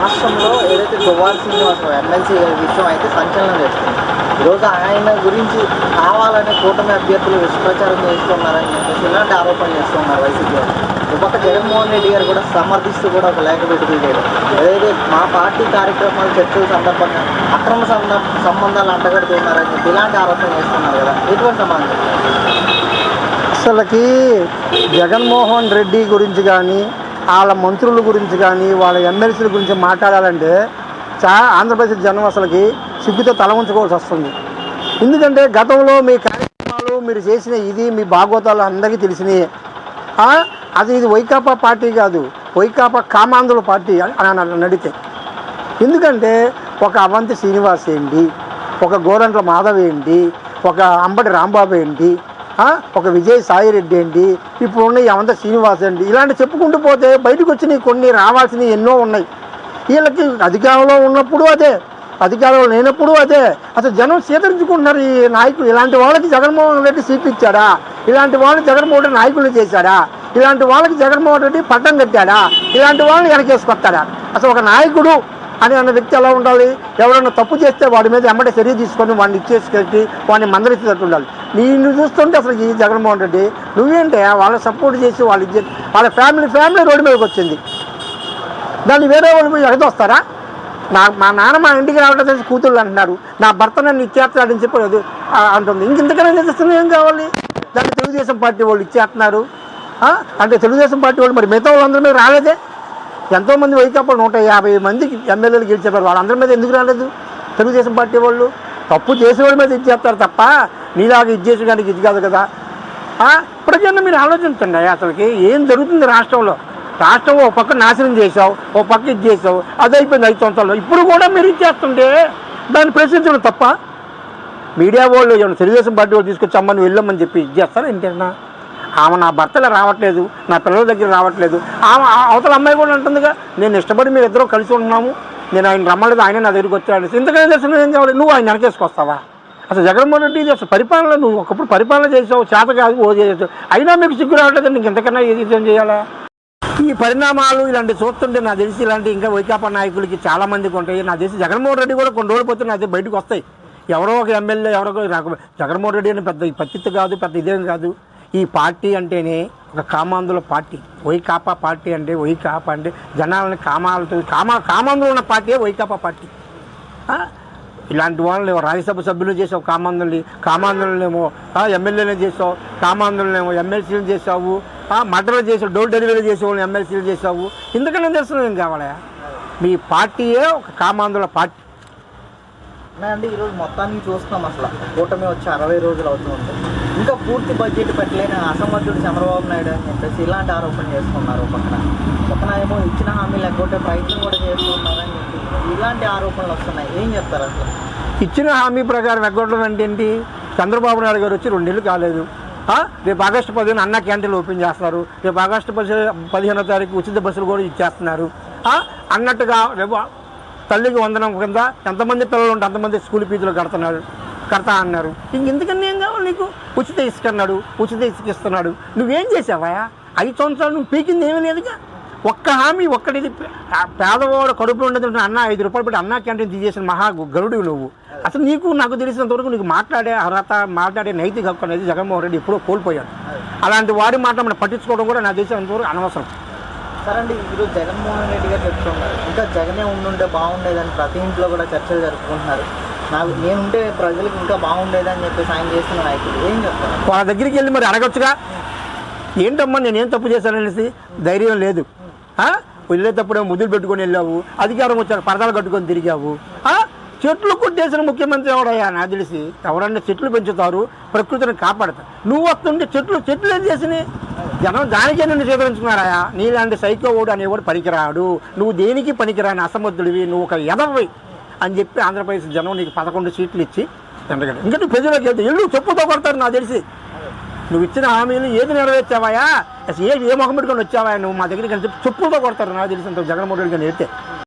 రాష్ట్రంలో ఏదైతే దువ్వాడ శ్రీనివాసరావు ఎమ్మెల్సీ విషయం అయితే సంచలనం చేస్తుంది. ఈరోజు ఆయన గురించి కావాలనే కూటమి అభ్యర్థులు విషప్రచారం చేస్తున్నారని చెప్పేసి ఇలాంటి ఆరోపణలు చేస్తున్నారు వైసీపీ వాళ్ళు. ఒక జగన్మోహన్ రెడ్డి గారు కూడా సమర్థిస్తూ కూడా ఒక లేఖ విడుదల చేయడం, ఏదైతే మా పార్టీ కార్యక్రమాలు చర్చల సందర్భంగా అక్రమ సంబంధాలు అంటగడుతున్నారని చెప్పి ఇలాంటి ఆరోపణలు చేస్తున్నారు కదా, ఎటువంటి సమాధానం? అసలుకి జగన్మోహన్ రెడ్డి గురించి కానీ వాళ్ళ మంత్రుల గురించి కానీ వాళ్ళ ఎమ్మెల్సీల గురించి మాట్లాడాలంటే ఆంధ్రప్రదేశ్ జనం అసలుకి సిగ్గుతో తల ఉంచుకోవాల్సి వస్తుంది. ఎందుకంటే గతంలో మీ కార్యక్రమాలు మీరు చేసిన ఇది మీ భాగవతాలు అందరికీ తెలిసినాయి. అది ఇది వైకాపా పార్టీ కాదు, వైకాపా కామాంధ్రుల పార్టీ అని అడిగితే. ఎందుకంటే ఒక అవంతి శ్రీనివాస్ ఏంటి, ఒక గోరంట్ల మాధవ్ ఏంటి, ఒక అంబటి రాంబాబు ఏంటి, ఒక విజయసాయిరెడ్డి ఏంటి, ఇప్పుడున్న ఈ అవంత శ్రీనివాస్ ఏంటి, ఇలాంటి చెప్పుకుంటూ పోతే బయటకు వచ్చినాయి కొన్ని, రావాల్సినవి ఎన్నో ఉన్నాయి. వీళ్ళకి అధికారంలో ఉన్నప్పుడు అదే, అధికారంలో లేనప్పుడు అదే. అసలు జనం స్వీకరించుకుంటున్నారు ఈ నాయకులు. ఇలాంటి వాళ్ళకి జగన్మోహన్ రెడ్డి సీట్ ఇచ్చాడా? ఇలాంటి వాళ్ళని జగన్మోహన్ రెడ్డి నాయకులు చేశాడా? ఇలాంటి వాళ్ళకి జగన్మోహన్ రెడ్డి పట్టం కట్టాడా? ఇలాంటి వాళ్ళని వెనకేసుకొస్తాడా? అసలు ఒక నాయకుడు అన్న వ్యక్తి ఎలా ఉండాలి? ఎవరైనా తప్పు చేస్తే వాడి మీద ఎమ్మటే చర్య తీసుకొని వాడిని ఇచ్చేసుకెళ్ళి వాడిని మందలించేటట్టు ఉండాలి. నేను చూస్తుంటే అసలు ఈ జగన్మోహన్ రెడ్డి నువ్వేంటే వాళ్ళని సపోర్ట్ చేసి వాళ్ళ ఫ్యామిలీ రోడ్డు మీదకి వచ్చింది. దాన్ని వేరే వాళ్ళు పోయి ఎగదొస్తారా? మా నాన్న మా ఇంటికి రావడం తెలిసి కూతుళ్ళు అంటున్నారు, నా భర్త నన్ను ఇచ్చేస్తాడని చెప్పి అంటుంది. ఇంకెంతకైనా చేస్తున్నా ఏం కావాలి? దాన్ని తెలుగుదేశం పార్టీ వాళ్ళు ఇచ్చేస్తున్నారు. అంటే తెలుగుదేశం పార్టీ వాళ్ళు మరి మిగతా వాళ్ళందరి మీద రాలేదే. ఎంతోమంది వైకాపా 150 మందికి ఎమ్మెల్యేలు గెలిచేవారు, వాళ్ళందరి మీద ఎందుకు రాలేదు? తెలుగుదేశం పార్టీ వాళ్ళు తప్పు చేసేవాడి మీద ఇచ్చేస్తారు తప్ప నీలాగా ఇచ్చేసడానికి ఇది కాదు కదా. ఇప్పటికైనా మీరు ఆలోచించండి. అసలుకి ఏం జరుగుతుంది రాష్ట్రంలో? రాష్ట్రం ఒక పక్క నాశనం చేసావు, ఒక పక్క ఇది చేసావు, అది అయిపోయింది 5 సంవత్సరాల్లో. ఇప్పుడు కూడా మీరు ఇచ్చేస్తుంటే దాన్ని ప్రశ్నించడం తప్ప. మీడియా వాళ్ళు ఏమన్నా తెలుగుదేశం పార్టీ వాళ్ళు తీసుకొచ్చి అమ్మని వెళ్ళమని చెప్పి ఇచ్చేస్తారా? ఏంటన్నా ఆమె నా భర్తలో రావట్లేదు, నా పిల్లల దగ్గర రావట్లేదు. ఆమె అవతల అమ్మాయి కూడా అంటుందిగా, నేను ఇష్టపడి మీరు ఇద్దరు కలిసి ఉన్నాము, నేను ఆయన రమ్మలేదు, ఆయన నా దగ్గరికి వచ్చాడు. ఇంతకైనా తెలిసిన ఏం కావాలి? నువ్వు ఆయన వెనకేసుకొస్తావా? అసలు జగన్మోహన్ రెడ్డి అసలు పరిపాలన, నువ్వు ఒకప్పుడు పరిపాలన చేసావు, చేత కాదు ఓ చేయొచ్చు, అయినా మీకు సిగ్గు రావట్లేదు. నీకు ఇంతకన్నా ఏం చేయాలా? ఈ పరిణామాలు ఇలాంటి చూస్తుంటే నాకు తెలిసి ఇలాంటి ఇంకా వైకాపా నాయకులకి చాలామందికి ఉంటాయి. నాకు తెలిసి జగన్మోహన్ రెడ్డి కూడా కొన్ని రోజులు పోతే నాకు బయటకు వస్తాయి. ఎవరో ఒక ఎమ్మెల్యే ఎవరో జగన్మోహన్ రెడ్డి అని పెద్ద పత్తిత్తు కాదు, పెద్ద ఇదేం కాదు. ఈ పార్టీ అంటేనే ఒక కామాంధుల పార్టీ. వైకాపా పార్టీ అంటే, వైకాపా అంటే జనాలని కామాంధులు ఉన్న పార్టీ వైకాపా పార్టీ. ఇలాంటి వాళ్ళని రాజ్యసభ సభ్యులు చేసావు, కామాంధులనేమో ఎమ్మెల్యేలు చేసావు, కామాంధులనేమో ఎమ్మెల్సీలు చేసావు, మర్డర్లు చేసావు, డోర్ డెలివరీ చేసేవాళ్ళని ఎమ్మెల్సీలు చేసావు. ఇందుకనే తెలుసు ఏం కావాలా? మీ పార్టీయే ఒక కామాంధుల పార్టీ. అంటే ఈరోజు మొత్తానికి చూస్తున్నాం, అసలు కూటమి వచ్చి 60 రోజులు అవుతుంది, ఇంకా పూర్తి బడ్జెట్ పెట్టలేని అసమర్థుడు చంద్రబాబు నాయుడు అని చెప్పేసి ఇలాంటి ఆరోపణలు చేస్తున్నారు. పక్కన ఏమో ఇచ్చిన హామీలు ఎగ్గొట్టే ప్రయత్నం కూడా చేస్తున్నారని చెప్పి ఇలాంటి ఆరోపణలు వస్తున్నాయి. ఏం చెప్తారు అసలు? ఇచ్చిన హామీ ప్రకారం ఎగ్గొట్టడం అంటే ఏంటి? చంద్రబాబు నాయుడు గారు వచ్చి 2 నెలలు కాలేదు. రేపు ఆగస్టు 15 అన్న క్యాంటీన్లు ఓపెన్ చేస్తారు, రేపు ఆగస్టు 15వ తారీఖు ఉచిత బస్సులు కూడా ఇచ్చేస్తున్నారు అన్నట్టుగా. రేపు తల్లికి వందనం కింద ఎంతమంది పిల్లలు ఉంటే అంతమంది స్కూల్ ఫీజులు కడతా అన్నారు. ఇంకెందుకన్నా ఏం కావాలి నీకు? ఉచిత ఇసుక అన్నాడు, ఉచిత ఇసుక ఇస్తున్నాడు. నువ్వేం చేసావా? 5 సంవత్సరాలు నువ్వు పీకింది ఏమీ లేదుగా. ఒక్క హామీ ఒక్కటిది. పేదవాడు కడుపులో ఉండదు అన్న 5 రూపాయలు పెట్టి అన్నా క్యాంటీన్ తీసేసిన మహా గరుడు నువ్వు. అసలు నాకు తెలిసినంతవరకు నీకు మాట్లాడే అర్హత, మాట్లాడే నైతిక హక్కు అనేది జగన్మోహన్ రెడ్డి ఎప్పుడో కోల్పోయాడు. అలాంటి వాడి మాట మనం పట్టించుకోవడం కూడా నాకు తెలిసినంతవరకు అనవసరం. సరే అండి, ఈరోజు జగన్మోహన్ రెడ్డి గారు చెప్తున్నారు ఇంకా జగనే ఉండుంటే బాగుండేదని ప్రతి ఇంట్లో కూడా చర్చలు జరుపుకుంటున్నారు. నేనుంటే ప్రజలకు ఇంకా బాగుండేదని చెప్పి సాయం చేస్తున్న నాయకులు ఏం చెప్తారు? వాళ్ళ దగ్గరికి వెళ్ళి మరి అడగొచ్చుగా, ఏంటమ్మా నేనేం తప్పు చేశాననేసి. ధైర్యం లేదు. వెళ్ళేటప్పుడే ముద్దులు పెట్టుకొని వెళ్ళావు, అధికారం వచ్చారు పరదాలు కట్టుకొని తిరిగావు. చెట్లు కొట్టేసిన ముఖ్యమంత్రి ఎవడయ్యా? నాకు తెలిసి ఎవరన్నా చెట్లు పెంచుతారు, ప్రకృతిని కాపాడతారు. నువ్వు వస్తుంటే చెట్లు ఏం చేసినాయి? జనం దానికే నిన్ను స్వీకరించుకున్నారా? నీలాంటి సైకో ఓడు అనేవాడు పనికిరాడు, నువ్వు దేనికి పనికిరాని అసమర్థుడివి, నువ్వు ఒక ఎదవి అని చెప్పి ఆంధ్రప్రదేశ్ జనం నీకు 11 సీట్లు ఇచ్చి ఎందుకంటే ఇంకా నువ్వు ప్రజలకు వెళ్తే ఇల్లు చెప్పుతో కొడతారు. నాకు తెలిసి నువ్వు ఇచ్చిన హామీలు ఏది నెరవేర్చావాయా? అసలు ఏ మొహం పెట్టుకొని వచ్చావా నువ్వు మా దగ్గరికి అని చెప్పి చెప్పులతో కొడతారు. నాకు తెలిసినంత జగన్మోహన్ రెడ్డి గారిని వెళ్తే